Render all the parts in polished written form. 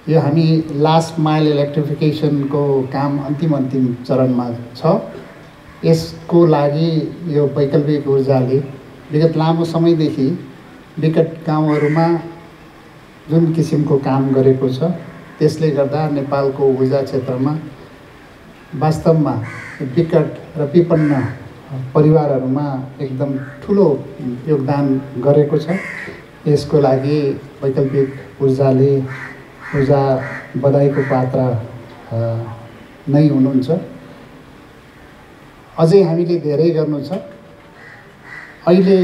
यो हामी last mile इलेक्ट्रिफिकेसनको काम अन्तिम चरणमा छ। यसको लागि यो वैकल्पिक ऊर्जाले विगत लामो समयदेखि विकट गाउँहरूमा जुन किसिमको काम गरेको छ, त्यसले गर्दा नेपालको ऊर्जा क्षेत्रमा वास्तवमा विकट र विपन्न परिवारहरूमा एकदम ठुलो योगदान गरेको छ। यसको लागि वैकल्पिक ऊर्जा बधाईको पात्र नै हुनुहुन्छ। अझै हामीले धेरै गर्नु छ। अहिले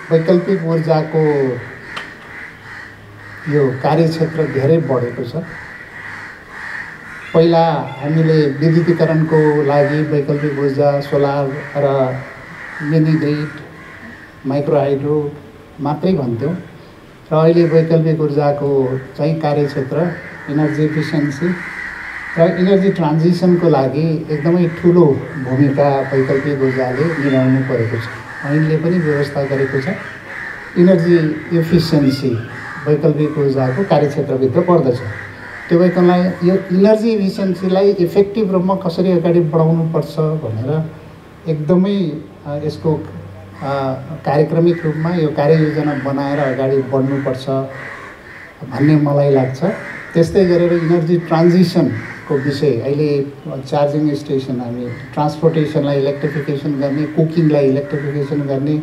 वैकल्पिक ऊर्जाको यो कार्यक्षेत्र धेरै बढेको छ। पहिला हामीले विद्युतीकरणको लागि वैकल्पिक ऊर्जा, सोलर र मिनी ग्रिड, माइक्रो हाइड्रो मात्रै भन्थ्यौँ र अहिले वैकल्पिक ऊर्जाको चाहिँ कार्यक्षेत्र इनर्जी इफिसियन्सी र इनर्जी ट्रान्जिसनको लागि एकदमै ठुलो भूमिका वैकल्पिक ऊर्जाले निभाउनु परेको छ। ऐनले पनि व्यवस्था गरेको छ। इनर्जी इफिसियन्सी वैकल्पिक ऊर्जाको कार्यक्षेत्रभित्र पर्दछ। त्यो भएकोलाई यो इनर्जी इफिसियन्सीलाई इफेक्टिभ रूपमा कसरी अगाडि बढाउनुपर्छ भनेर एकदमै यसको कार्यक्रमिक रूपमा यो कार्ययोजना बनाएर अगाडि बढ्नुपर्छ भन्ने मलाई लाग्छ। त्यस्तै गरेर इनर्जी ट्रान्जिसनको विषय अहिले चार्जिङ स्टेसन, हामी ट्रान्सपोर्टेसनलाई इलेक्ट्रिफिकेसन गर्ने, कुकिङलाई इलेक्ट्रिफिकेसन गर्ने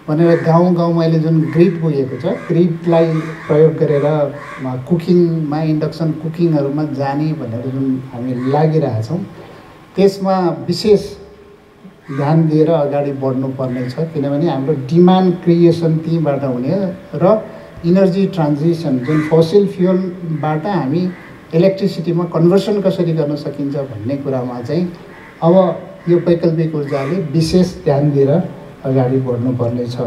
भनेर गाउँमा अहिले जुन ग्रिड पुगेको छ, ग्रिडलाई प्रयोग गरेर कुकिङमा, इन्डक्सन कुकिङहरूमा जाने भनेर जुन हामी लागिरहेछौँ, त्यसमा विशेष ध्यान दिएर अगाडि बढ्नुपर्ने छ। किनभने हाम्रो डिमान्ड क्रिएसन त्यहीँबाट हुने र इनर्जी ट्रान्जिसन जुन फोसिल फ्युलबाट हामी इलेक्ट्रिसिटीमा कन्भर्सन कसरी गर्न सकिन्छ भन्ने कुरामा चाहिँ अब यो वैकल्पिक ऊर्जाले विशेष ध्यान दिएर अगाडि बढ्नुपर्ने छ।